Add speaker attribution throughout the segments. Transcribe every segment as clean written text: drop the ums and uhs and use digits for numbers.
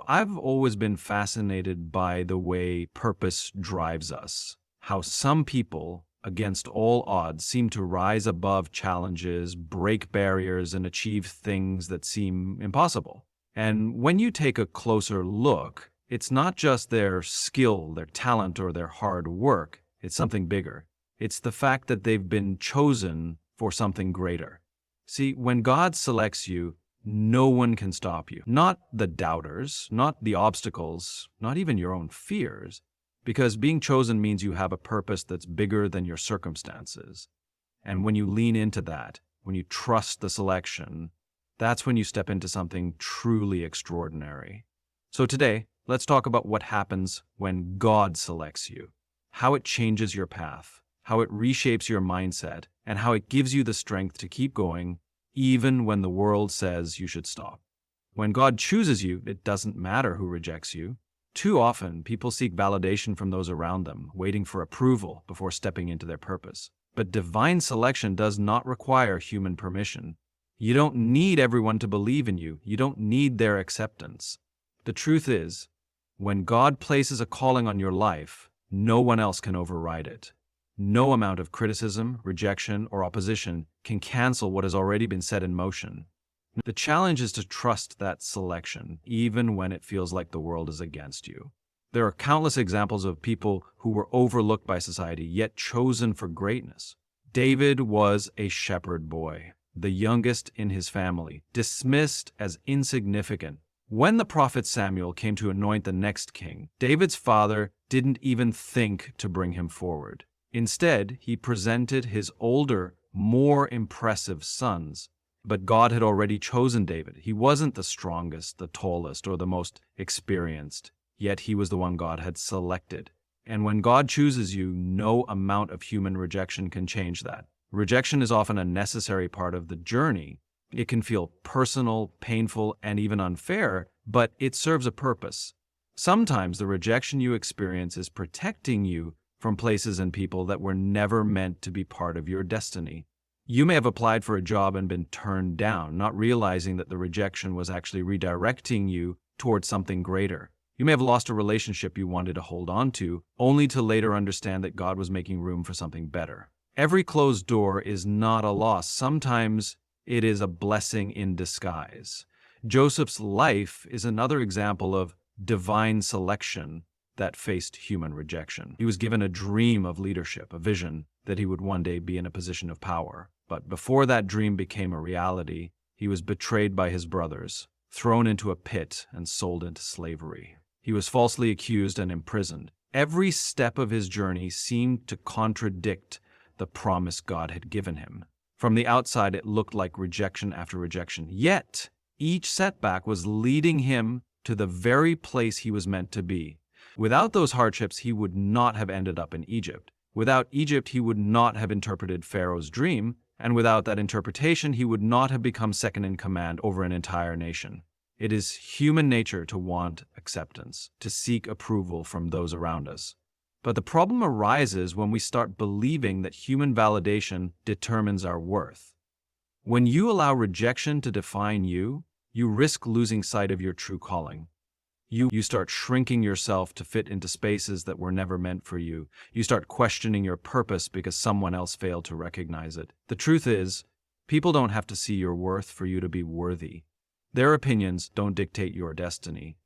Speaker 1: I've always been fascinated by the way purpose drives us. How some people, against all odds, seem to rise above challenges, break barriers, and achieve things that seem impossible. And when you take a closer look, it's not just their skill, their talent, or their hard work. It's something bigger. It's the fact that they've been chosen for something greater. See, when God selects you, no one can stop you. Not the doubters, not the obstacles, not even your own fears, because being chosen means you have a purpose that's bigger than your circumstances. And when you lean into that, when you trust the selection, that's when you step into something truly extraordinary. So today, let's talk about what happens when God selects you, how it changes your path, how it reshapes your mindset, and how it gives you the strength to keep going even when the world says you should stop. When God chooses you, it doesn't matter who rejects you. Too often, people seek validation from those around them, waiting for approval before stepping into their purpose. But divine selection does not require human permission. You don't need everyone to believe in you. You don't need their acceptance. The truth is, when God places a calling on your life, no one else can override it. No amount of criticism, rejection, or opposition can cancel what has already been set in motion. The challenge is to trust that selection, even when it feels like the world is against you. There are countless examples of people who were overlooked by society, yet chosen for greatness. David was a shepherd boy, the youngest in his family, dismissed as insignificant. When the prophet Samuel came to anoint the next king, David's father didn't even think to bring him forward. Instead, he presented his older, more impressive sons. But God had already chosen David. He wasn't the strongest, the tallest, or the most experienced, yet he was the one God had selected. And when God chooses you, no amount of human rejection can change that. Rejection is often a necessary part of the journey. It can feel personal, painful, and even unfair, but it serves a purpose. Sometimes the rejection you experience is protecting you from places and people that were never meant to be part of your destiny. You may have applied for a job and been turned down, not realizing that the rejection was actually redirecting you towards something greater. You may have lost a relationship you wanted to hold on to, only to later understand that God was making room for something better. Every closed door is not a loss. Sometimes it is a blessing in disguise. Joseph's life is another example of divine selection that faced human rejection. He was given a dream of leadership, a vision that he would one day be in a position of power. But before that dream became a reality, he was betrayed by his brothers, thrown into a pit, and sold into slavery. He was falsely accused and imprisoned. Every step of his journey seemed to contradict the promise God had given him. From the outside, it looked like rejection after rejection. Yet, each setback was leading him to the very place he was meant to be. Without those hardships, he would not have ended up in Egypt. Without Egypt, he would not have interpreted Pharaoh's dream, and without that interpretation, he would not have become second in command over an entire nation. It is human nature to want acceptance, to seek approval from those around us. But the problem arises when we start believing that human validation determines our worth. When you allow rejection to define you, you risk losing sight of your true calling. You start shrinking yourself to fit into spaces that were never meant for you. You start questioning your purpose because someone else failed to recognize it. The truth is, people don't have to see your worth for you to be worthy. Their opinions don't dictate your destiny.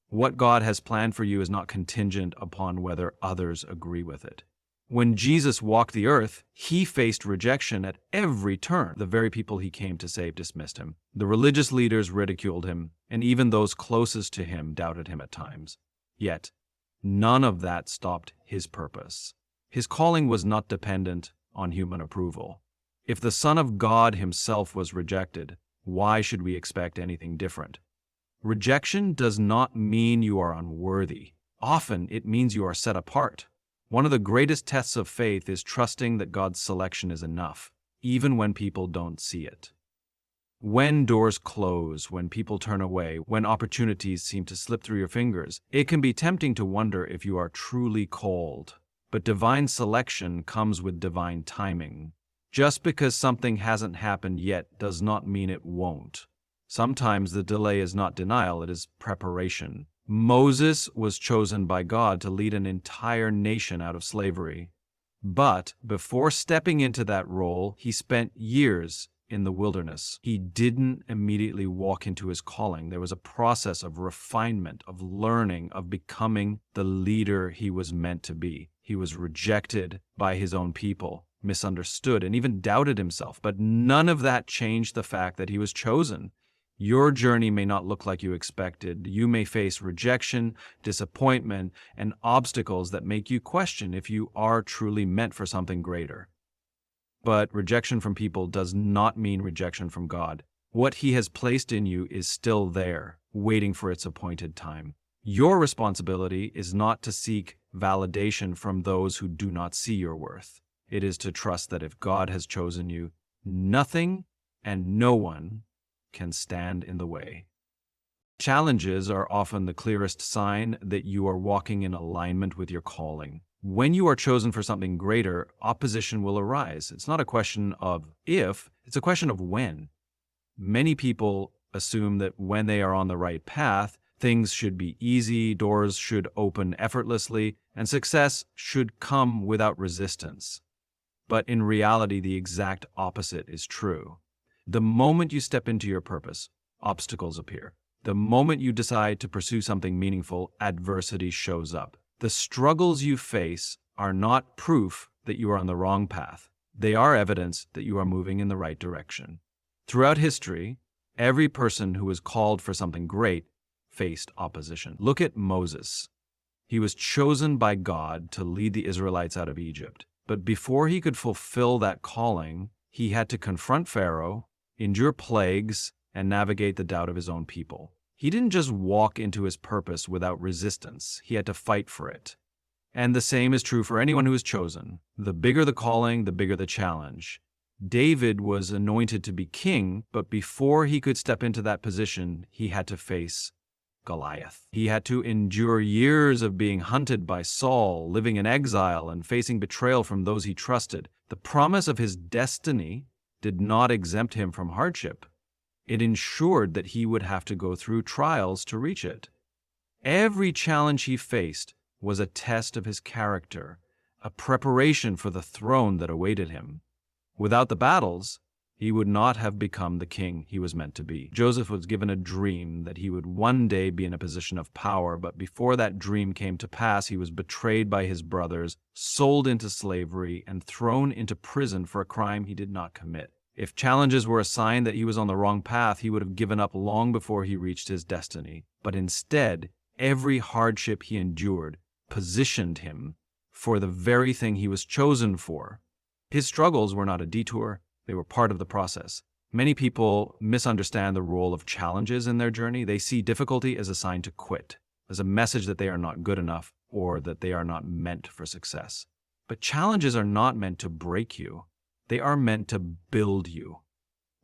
Speaker 1: What God has planned for you is not contingent upon whether others agree with it. When Jesus walked the earth, he faced rejection at every turn. The very people he came to save dismissed him. The religious leaders ridiculed him, and even those closest to him doubted him at times. Yet, none of that stopped his purpose. His calling was not dependent on human approval. If the Son of God himself was rejected, why should we expect anything different? Rejection does not mean you are unworthy. Often, it means you are set apart. One of the greatest tests of faith is trusting that God's selection is enough, even when people don't see it. When doors close, when people turn away, when opportunities seem to slip through your fingers, it can be tempting to wonder if you are truly called. But divine selection comes with divine timing. Just because something hasn't happened yet does not mean it won't. Sometimes the delay is not denial, it is preparation. Moses was chosen by God to lead an entire nation out of slavery. But before stepping into that role, he spent years in the wilderness. He didn't immediately walk into his calling. There was a process of refinement, of learning, of becoming the leader he was meant to be. He was rejected by his own people, misunderstood, and even doubted himself. But none of that changed the fact that he was chosen. Your journey may not look like you expected. You may face rejection, disappointment, and obstacles that make you question if you are truly meant for something greater. But rejection from people does not mean rejection from God. What He has placed in you is still there, waiting for its appointed time. Your responsibility is not to seek validation from those who do not see your worth. It is to trust that if God has chosen you, nothing and no one can stand in the way. Challenges are often the clearest sign that you are walking in alignment with your calling. When you are chosen for something greater, opposition will arise. It's not a question of if, it's a question of when. Many people assume that when they are on the right path, things should be easy, doors should open effortlessly, and success should come without resistance. But in reality, the exact opposite is true. The moment you step into your purpose, obstacles appear. The moment you decide to pursue something meaningful, adversity shows up. The struggles you face are not proof that you are on the wrong path. They are evidence that you are moving in the right direction. Throughout history, every person who was called for something great faced opposition. Look at Moses. He was chosen by God to lead the Israelites out of Egypt. But before he could fulfill that calling, he had to confront Pharaoh, endure plagues, and navigate the doubt of his own people. He didn't just walk into his purpose without resistance. He had to fight for it. And the same is true for anyone who is chosen. The bigger the calling, the bigger the challenge. David was anointed to be king, but before he could step into that position, he had to face Goliath. He had to endure years of being hunted by Saul, living in exile, and facing betrayal from those he trusted. The promise of his destiny did not exempt him from hardship. It ensured that he would have to go through trials to reach it. Every challenge he faced was a test of his character, a preparation for the throne that awaited him. Without the battles, he would not have become the king he was meant to be. Joseph was given a dream that he would one day be in a position of power, but before that dream came to pass, he was betrayed by his brothers, sold into slavery, and thrown into prison for a crime he did not commit. If challenges were a sign that he was on the wrong path, he would have given up long before he reached his destiny. But instead, every hardship he endured positioned him for the very thing he was chosen for. His struggles were not a detour. They were part of the process. Many people misunderstand the role of challenges in their journey. They see difficulty as a sign to quit, as a message that they are not good enough or that they are not meant for success. But challenges are not meant to break you. They are meant to build you.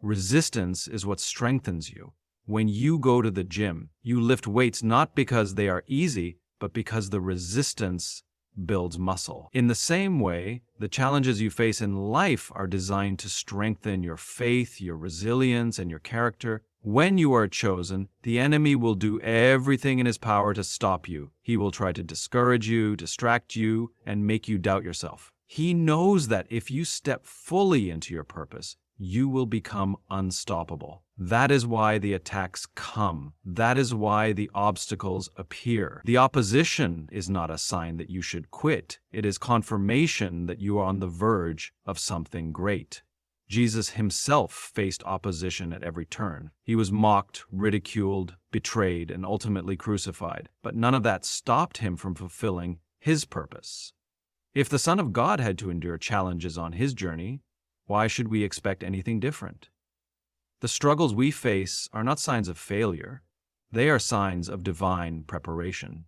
Speaker 1: Resistance is what strengthens you. When you go to the gym, you lift weights not because they are easy, but because the resistance builds muscle. In the same way, the challenges you face in life are designed to strengthen your faith, your resilience, and your character. When you are chosen, the enemy will do everything in his power to stop you. He will try to discourage you, distract you, and make you doubt yourself. He knows that if you step fully into your purpose, you will become unstoppable. That is why the attacks come. That is why the obstacles appear. The opposition is not a sign that you should quit. It is confirmation that you are on the verge of something great. Jesus himself faced opposition at every turn. He was mocked, ridiculed, betrayed, and ultimately crucified. But none of that stopped him from fulfilling his purpose. If the Son of God had to endure challenges on his journey, why should we expect anything different? The struggles we face are not signs of failure. They are signs of divine preparation.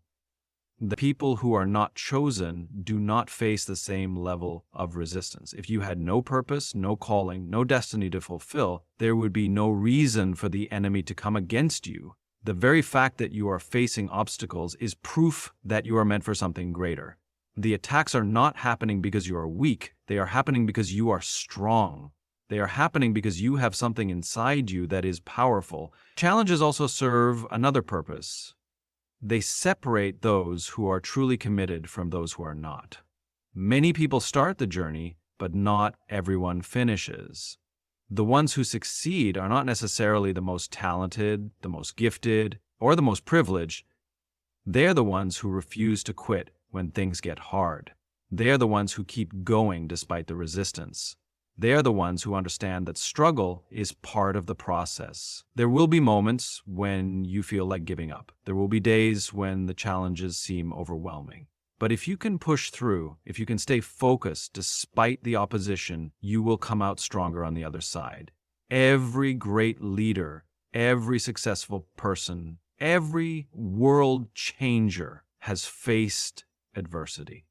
Speaker 1: The people who are not chosen do not face the same level of resistance. If you had no purpose, no calling, no destiny to fulfill, there would be no reason for the enemy to come against you. The very fact that you are facing obstacles is proof that you are meant for something greater. The attacks are not happening because you are weak. They are happening because you are strong. They are happening because you have something inside you that is powerful. Challenges also serve another purpose. They separate those who are truly committed from those who are not. Many people start the journey, but not everyone finishes. The ones who succeed are not necessarily the most talented, the most gifted, or the most privileged. They're the ones who refuse to quit when things get hard. They're the ones who keep going despite the resistance. They're the ones who understand that struggle is part of the process. There will be moments when you feel like giving up. There will be days when the challenges seem overwhelming. But if you can push through, if you can stay focused despite the opposition, you will come out stronger on the other side. Every great leader, every successful person, every world changer has faced adversity.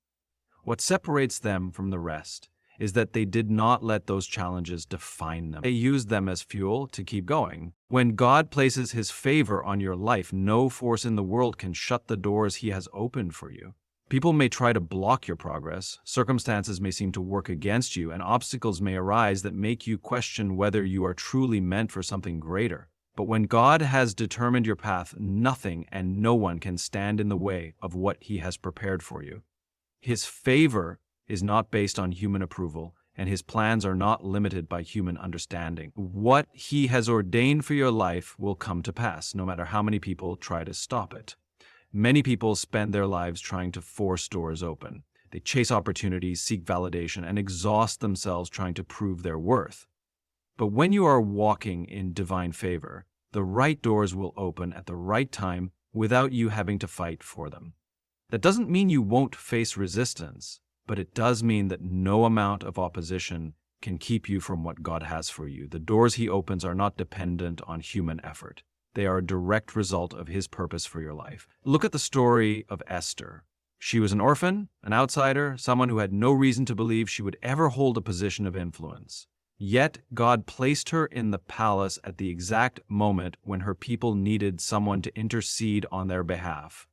Speaker 1: What separates them from the rest is that they did not let those challenges define them. They used them as fuel to keep going. When God places His favor on your life, no force in the world can shut the doors He has opened for you. People may try to block your progress, circumstances may seem to work against you, and obstacles may arise that make you question whether you are truly meant for something greater. But when God has determined your path, nothing and no one can stand in the way of what He has prepared for you. His favor is not based on human approval, and His plans are not limited by human understanding. What He has ordained for your life will come to pass, no matter how many people try to stop it. Many people spend their lives trying to force doors open. They chase opportunities, seek validation, and exhaust themselves trying to prove their worth. But when you are walking in divine favor, the right doors will open at the right time without you having to fight for them. That doesn't mean you won't face resistance, but it does mean that no amount of opposition can keep you from what God has for you. The doors He opens are not dependent on human effort. They are a direct result of His purpose for your life. Look at the story of Esther. She was an orphan, an outsider, someone who had no reason to believe she would ever hold a position of influence. Yet God placed her in the palace at the exact moment when her people needed someone to intercede on their behalf.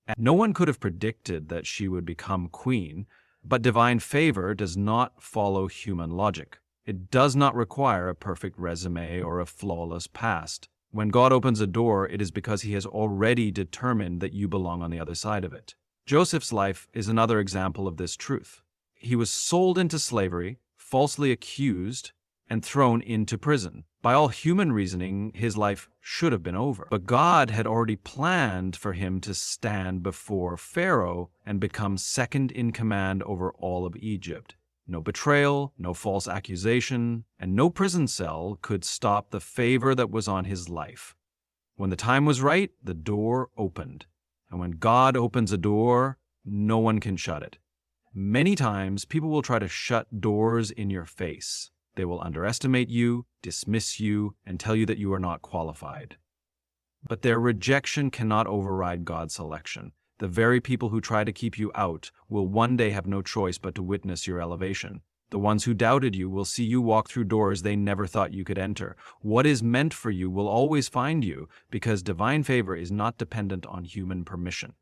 Speaker 1: And no one could have predicted that she would become queen, but divine favor does not follow human logic. It does not require a perfect resume or a flawless past. When God opens a door, it is because He has already determined that you belong on the other side of it. Joseph's life is another example of this truth. He was sold into slavery, falsely accused, and thrown into prison. By all human reasoning, his life should have been over. But God had already planned for him to stand before Pharaoh and become second in command over all of Egypt. No betrayal, no false accusation, and no prison cell could stop the favor that was on his life. When the time was right, the door opened. And when God opens a door, no one can shut it. Many times, people will try to shut doors in your face. They will underestimate you, dismiss you, and tell you that you are not qualified. But their rejection cannot override God's selection. The very people who try to keep you out will one day have no choice but to witness your elevation. The ones who doubted you will see you walk through doors they never thought you could enter. What is meant for you will always find you, because divine favor is not dependent on human permission.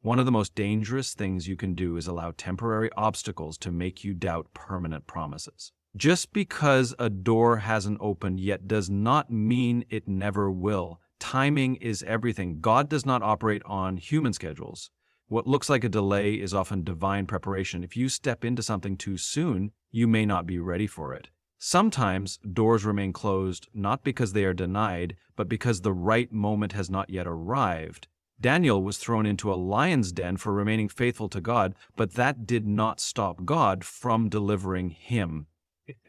Speaker 1: One of the most dangerous things you can do is allow temporary obstacles to make you doubt permanent promises. Just because a door hasn't opened yet does not mean it never will. Timing is everything. God does not operate on human schedules. What looks like a delay is often divine preparation. If you step into something too soon, you may not be ready for it. Sometimes doors remain closed not because they are denied, but because the right moment has not yet arrived. Daniel was thrown into a lion's den for remaining faithful to God, but that did not stop God from delivering him.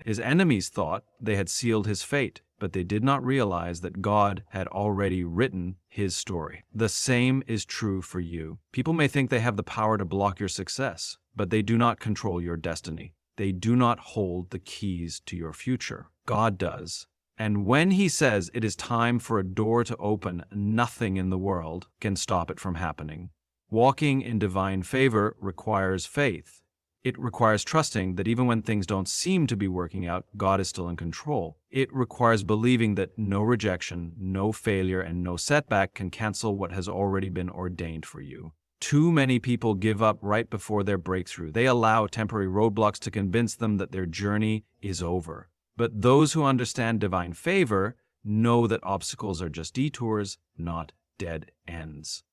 Speaker 1: His enemies thought they had sealed his fate, but they did not realize that God had already written his story. The same is true for you. People may think they have the power to block your success, but they do not control your destiny. They do not hold the keys to your future. God does. And when He says it is time for a door to open, nothing in the world can stop it from happening. Walking in divine favor requires faith. It requires trusting that even when things don't seem to be working out, God is still in control. It requires believing that no rejection, no failure, and no setback can cancel what has already been ordained for you. Too many people give up right before their breakthrough. They allow temporary roadblocks to convince them that their journey is over. But those who understand divine favor know that obstacles are just detours, not dead ends.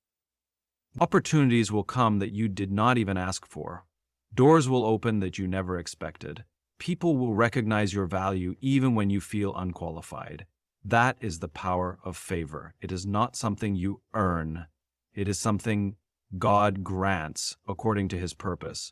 Speaker 1: Opportunities will come that you did not even ask for. Doors will open that you never expected. People will recognize your value even when you feel unqualified. That is the power of favor. It is not something you earn. It is something God grants according to his purpose.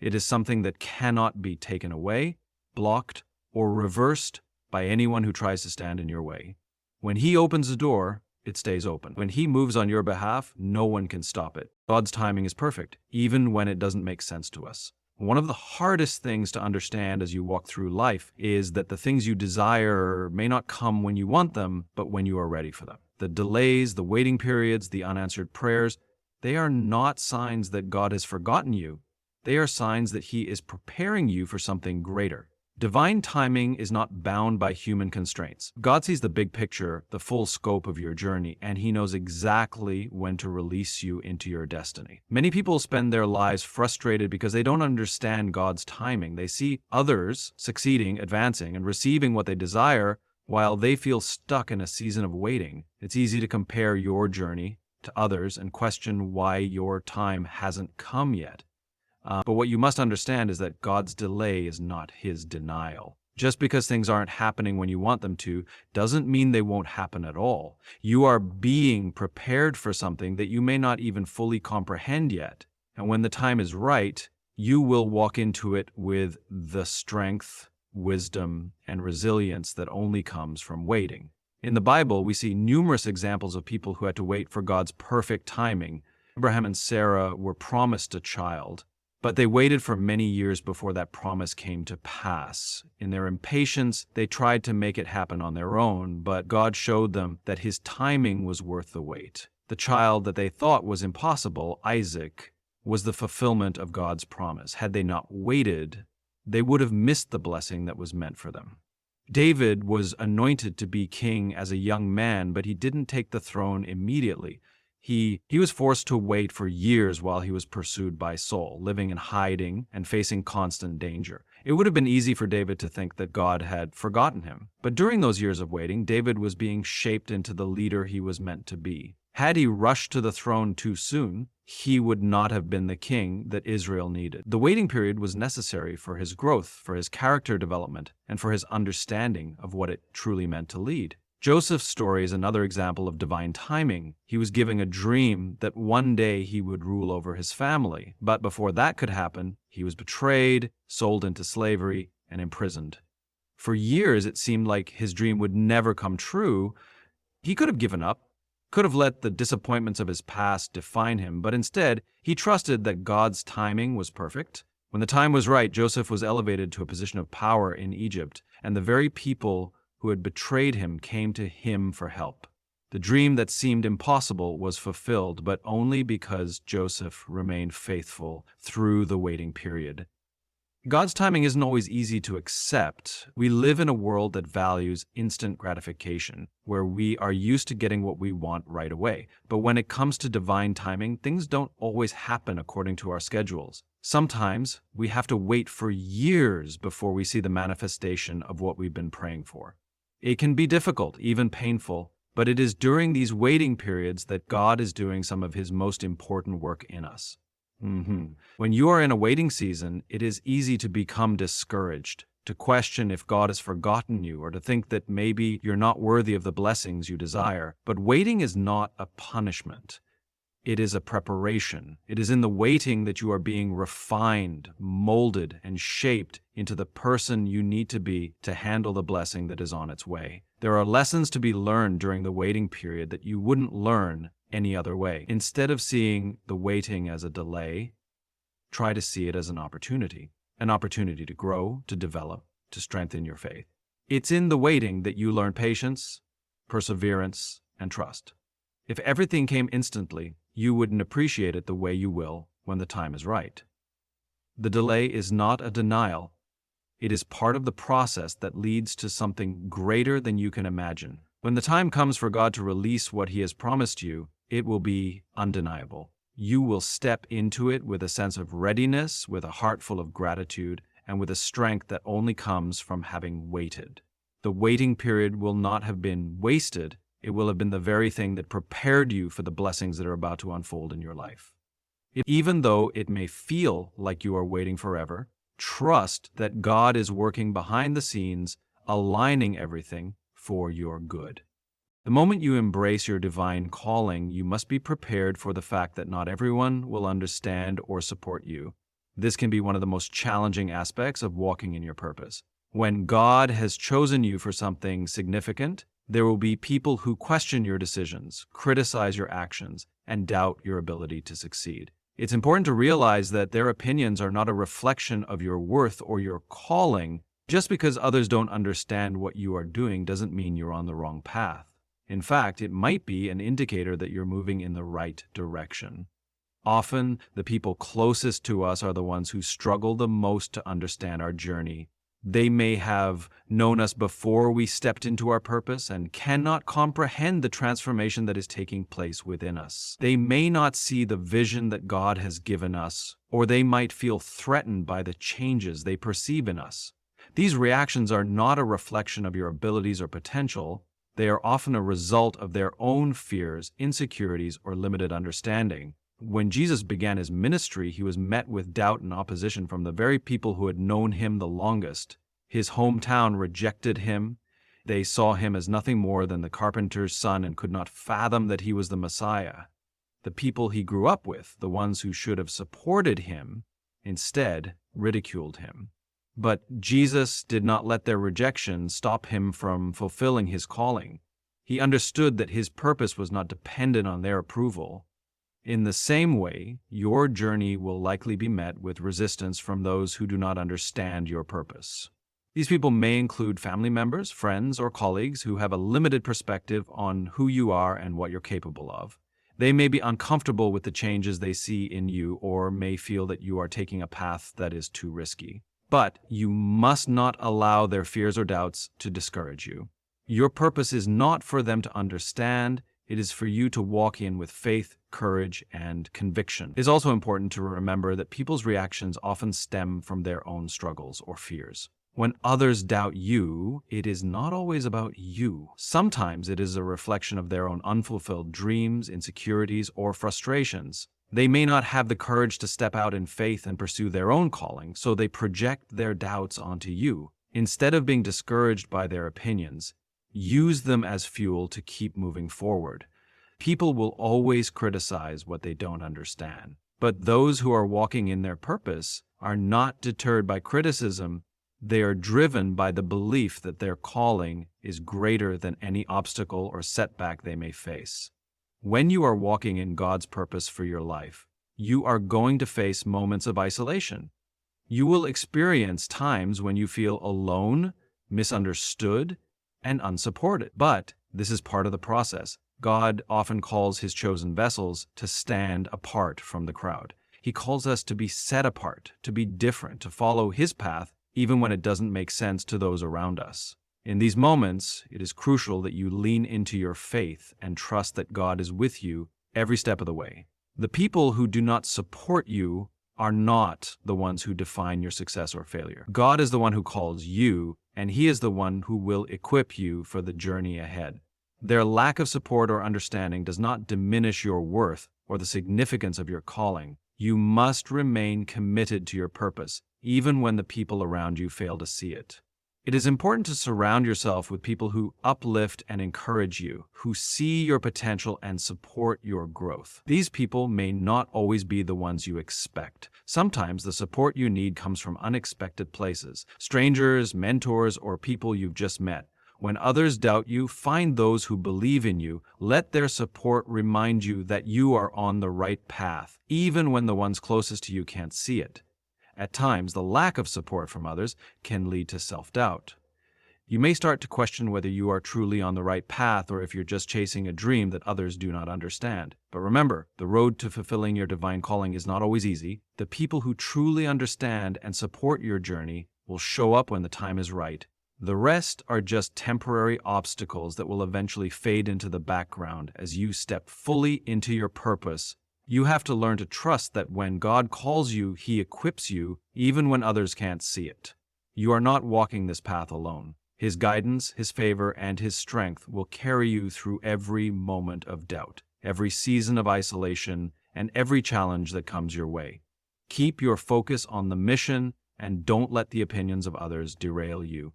Speaker 1: It is something that cannot be taken away, blocked, or reversed by anyone who tries to stand in your way. When he opens a door, it stays open. When he moves on your behalf, no one can stop it. God's timing is perfect, even when it doesn't make sense to us. One of the hardest things to understand as you walk through life is that the things you desire may not come when you want them, but when you are ready for them. The delays, the waiting periods, the unanswered prayers, they are not signs that God has forgotten you. They are signs that he is preparing you for something greater. Divine timing is not bound by human constraints. God sees the big picture, the full scope of your journey, and he knows exactly when to release you into your destiny. Many people spend their lives frustrated because they don't understand God's timing. They see others succeeding, advancing, and receiving what they desire while they feel stuck in a season of waiting. It's easy to compare your journey to others and question why your time hasn't come yet. But what you must understand is that God's delay is not his denial. Just because things aren't happening when you want them to doesn't mean they won't happen at all. You are being prepared for something that you may not even fully comprehend yet. And when the time is right, you will walk into it with the strength, wisdom, and resilience that only comes from waiting. In the Bible, we see numerous examples of people who had to wait for God's perfect timing. Abraham and Sarah were promised a child, but they waited for many years before that promise came to pass. In their impatience, they tried to make it happen on their own, but God showed them that his timing was worth the wait. The child that they thought was impossible, Isaac, was the fulfillment of God's promise. Had they not waited, they would have missed the blessing that was meant for them. David was anointed to be king as a young man, but he didn't take the throne immediately. He was forced to wait for years while he was pursued by Saul, living in hiding and facing constant danger. It would have been easy for David to think that God had forgotten him. But during those years of waiting, David was being shaped into the leader he was meant to be. Had he rushed to the throne too soon, he would not have been the king that Israel needed. The waiting period was necessary for his growth, for his character development, and for his understanding of what it truly meant to lead. Joseph's story is another example of divine timing. He was given a dream that one day he would rule over his family. But before that could happen, he was betrayed, sold into slavery, and imprisoned. For years, it seemed like his dream would never come true. He could have given up, could have let the disappointments of his past define him, but instead, he trusted that God's timing was perfect. When the time was right, Joseph was elevated to a position of power in Egypt, and the very people who had betrayed him came to him for help. The dream that seemed impossible was fulfilled, but only because Joseph remained faithful through the waiting period. God's timing isn't always easy to accept. We live in a world that values instant gratification, where we are used to getting what we want right away. But when it comes to divine timing, things don't always happen according to our schedules. Sometimes we have to wait for years before we see the manifestation of what we've been praying for. It can be difficult, even painful, but it is during these waiting periods that God is doing some of his most important work in us. When you are in a waiting season, it is easy to become discouraged, to question if God has forgotten you, or to think that maybe you're not worthy of the blessings you desire. But waiting is not a punishment. It is a preparation. It is in the waiting that you are being refined, molded, and shaped into the person you need to be to handle the blessing that is on its way. There are lessons to be learned during the waiting period that you wouldn't learn any other way. Instead of seeing the waiting as a delay, try to see it as an opportunity to grow, to develop, to strengthen your faith. It's in the waiting that you learn patience, perseverance, and trust. If everything came instantly, you wouldn't appreciate it the way you will when the time is right. The delay is not a denial. It is part of the process that leads to something greater than you can imagine. When the time comes for God to release what he has promised you, it will be undeniable. You will step into it with a sense of readiness, with a heart full of gratitude, and with a strength that only comes from having waited. The waiting period will not have been wasted. It will have been the very thing that prepared you for the blessings that are about to unfold in your life. Even though it may feel like you are waiting forever, trust that God is working behind the scenes, aligning everything for your good. The moment you embrace your divine calling, you must be prepared for the fact that not everyone will understand or support you. This can be one of the most challenging aspects of walking in your purpose. When God has chosen you for something significant, there will be people who question your decisions, criticize your actions, and doubt your ability to succeed. It's important to realize that their opinions are not a reflection of your worth or your calling. Just because others don't understand what you are doing doesn't mean you're on the wrong path. In fact, it might be an indicator that you're moving in the right direction. Often, the people closest to us are the ones who struggle the most to understand our journey. They may have known us before we stepped into our purpose and cannot comprehend the transformation that is taking place within us. They may not see the vision that God has given us, or they might feel threatened by the changes they perceive in us. These reactions are not a reflection of your abilities or potential. They are often a result of their own fears, insecurities, or limited understanding. When Jesus began his ministry, he was met with doubt and opposition from the very people who had known him the longest. His hometown rejected him. They saw him as nothing more than the carpenter's son and could not fathom that he was the Messiah. The people he grew up with, the ones who should have supported him, instead ridiculed him. But Jesus did not let their rejection stop him from fulfilling his calling. He understood that his purpose was not dependent on their approval. In the same way, your journey will likely be met with resistance from those who do not understand your purpose. These people may include family members, friends, or colleagues who have a limited perspective on who you are and what you're capable of. They may be uncomfortable with the changes they see in you or may feel that you are taking a path that is too risky. But you must not allow their fears or doubts to discourage you. Your purpose is not for them to understand. It is for you to walk in with faith, courage, and conviction. It is also important to remember that people's reactions often stem from their own struggles or fears. When others doubt you, it is not always about you. Sometimes it is a reflection of their own unfulfilled dreams, insecurities, or frustrations. They may not have the courage to step out in faith and pursue their own calling, so they project their doubts onto you. Instead of being discouraged by their opinions, use them as fuel to keep moving forward. People will always criticize what they don't understand. But those who are walking in their purpose are not deterred by criticism. They are driven by the belief that their calling is greater than any obstacle or setback they may face. When you are walking in God's purpose for your life, you are going to face moments of isolation. You will experience times when you feel alone, misunderstood, and unsupported. But this is part of the process. God often calls his chosen vessels to stand apart from the crowd. He calls us to be set apart, to be different, to follow his path, even when it doesn't make sense to those around us. In these moments, it is crucial that you lean into your faith and trust that God is with you every step of the way. The people who do not support you are not the ones who define your success or failure. God is the one who calls you, and he is the one who will equip you for the journey ahead. Their lack of support or understanding does not diminish your worth or the significance of your calling. You must remain committed to your purpose, even when the people around you fail to see it. It is important to surround yourself with people who uplift and encourage you, who see your potential and support your growth. These people may not always be the ones you expect. Sometimes the support you need comes from unexpected places, strangers, mentors, or people you've just met. When others doubt you, find those who believe in you. Let their support remind you that you are on the right path, even when the ones closest to you can't see it. At times, the lack of support from others can lead to self-doubt. You may start to question whether you are truly on the right path or if you're just chasing a dream that others do not understand. But remember, the road to fulfilling your divine calling is not always easy. The people who truly understand and support your journey will show up when the time is right. The rest are just temporary obstacles that will eventually fade into the background as you step fully into your purpose. You have to learn to trust that when God calls you, He equips you, even when others can't see it. You are not walking this path alone. His guidance, His favor, and His strength will carry you through every moment of doubt, every season of isolation, and every challenge that comes your way. Keep your focus on the mission and don't let the opinions of others derail you.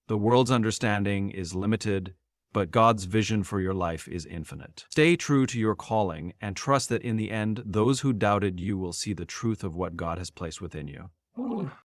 Speaker 1: The world's understanding is limited, but God's vision for your life is infinite. Stay true to your calling and trust that in the end, those who doubted you will see the truth of what God has placed within you.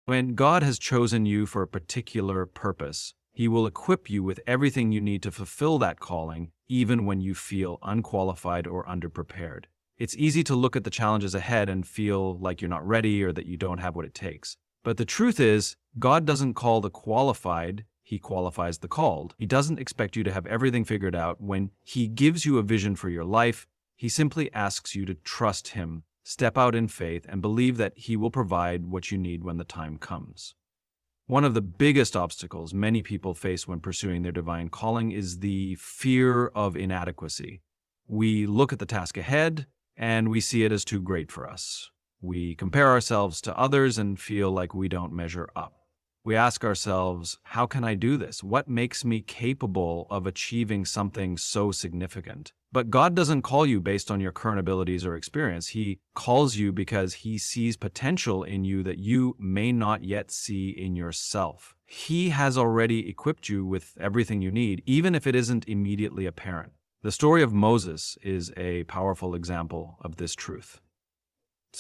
Speaker 1: When God has chosen you for a particular purpose, He will equip you with everything you need to fulfill that calling, even when you feel unqualified or underprepared. It's easy to look at the challenges ahead and feel like you're not ready or that you don't have what it takes. But the truth is, God doesn't call the qualified, He qualifies the called. He doesn't expect you to have everything figured out. When He gives you a vision for your life, He simply asks you to trust Him, step out in faith, and believe that He will provide what you need when the time comes. One of the biggest obstacles many people face when pursuing their divine calling is the fear of inadequacy. We look at the task ahead, and we see it as too great for us. We compare ourselves to others and feel like we don't measure up. We ask ourselves, how can I do this? What makes me capable of achieving something so significant? But God doesn't call you based on your current abilities or experience. He calls you because He sees potential in you that you may not yet see in yourself. He has already equipped you with everything you need, even if it isn't immediately apparent. The story of Moses is a powerful example of this truth.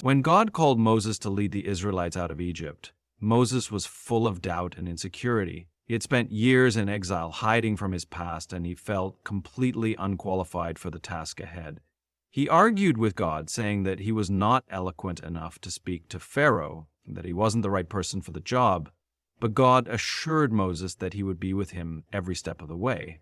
Speaker 1: When God called Moses to lead the Israelites out of Egypt, Moses was full of doubt and insecurity. He had spent years in exile hiding from his past, and he felt completely unqualified for the task ahead. He argued with God, saying that he was not eloquent enough to speak to Pharaoh, that he wasn't the right person for the job. But God assured Moses that He would be with him every step of the way.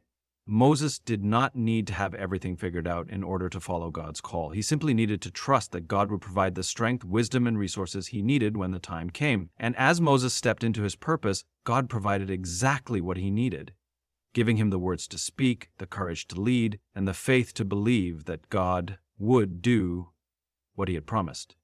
Speaker 1: Moses did not need to have everything figured out in order to follow God's call. He simply needed to trust that God would provide the strength, wisdom, and resources he needed when the time came. And as Moses stepped into his purpose, God provided exactly what he needed, giving him the words to speak, the courage to lead, and the faith to believe that God would do what He had promised.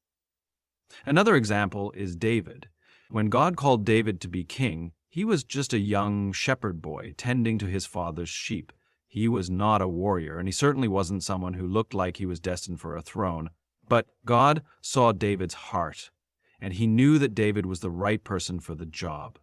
Speaker 1: Another example is David. When God called David to be king, he was just a young shepherd boy tending to his father's sheep. He was not a warrior, and he certainly wasn't someone who looked like he was destined for a throne. But God saw David's heart, and He knew that David was the right person for the job.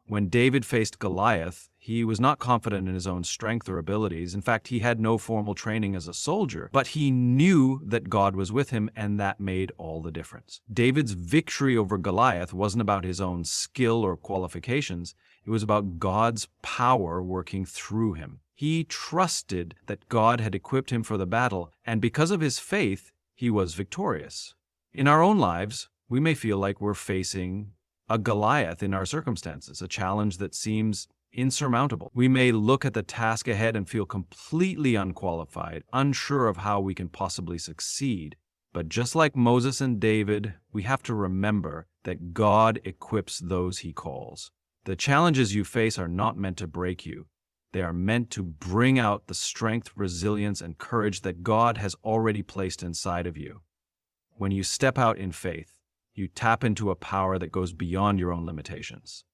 Speaker 1: When David faced Goliath, he was not confident in his own strength or abilities. In fact, he had no formal training as a soldier, but he knew that God was with him, and that made all the difference. David's victory over Goliath wasn't about his own skill or qualifications. It was about God's power working through him. He trusted that God had equipped him for the battle, and because of his faith, he was victorious. In our own lives, we may feel like we're facing a Goliath in our circumstances, a challenge that seems insurmountable. We may look at the task ahead and feel completely unqualified, unsure of how we can possibly succeed. But just like Moses and David, we have to remember that God equips those He calls. The challenges you face are not meant to break you. They are meant to bring out the strength, resilience, and courage that God has already placed inside of you. When you step out in faith, you tap into a power that goes beyond your own limitations.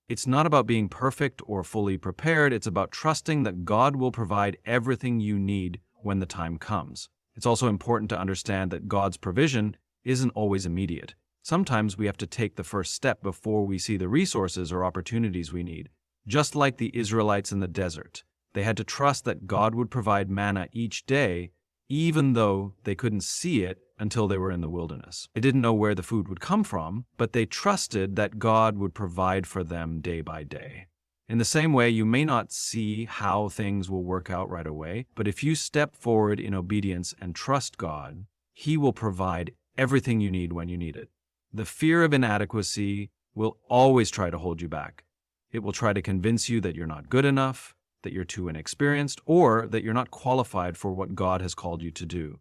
Speaker 1: It's not about being perfect or fully prepared. It's about trusting that God will provide everything you need when the time comes. It's also important to understand that God's provision isn't always immediate. Sometimes we have to take the first step before we see the resources or opportunities we need. Just like the Israelites in the desert, they had to trust that God would provide manna each day, even though they couldn't see it until they were in the wilderness. They didn't know where the food would come from, but they trusted that God would provide for them day by day. In the same way, you may not see how things will work out right away, but if you step forward in obedience and trust God, He will provide everything you need when you need it. The fear of inadequacy will always try to hold you back. It will try to convince you that you're not good enough, that you're too inexperienced, or that you're not qualified for what God has called you to do.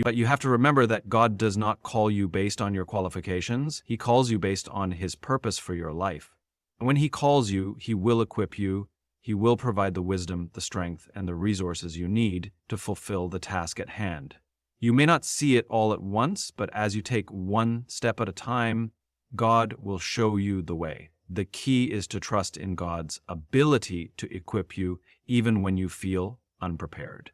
Speaker 1: But you have to remember that God does not call you based on your qualifications. He calls you based on His purpose for your life. And when He calls you, He will equip you. He will provide the wisdom, the strength, and the resources you need to fulfill the task at hand. You may not see it all at once, but as you take one step at a time, God will show you the way. The key is to trust in God's ability to equip you even when you feel unprepared.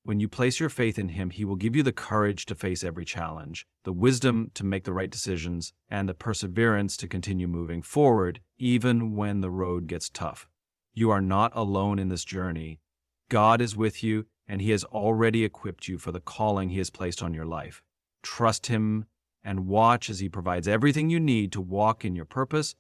Speaker 1: When you place your faith in Him, He will give you the courage to face every challenge, the wisdom to make the right decisions, and the perseverance to continue moving forward even when the road gets tough. You are not alone in this journey. God is with you, and He has already equipped you for the calling He has placed on your life. Trust Him and watch as He provides everything you need to walk in your purpose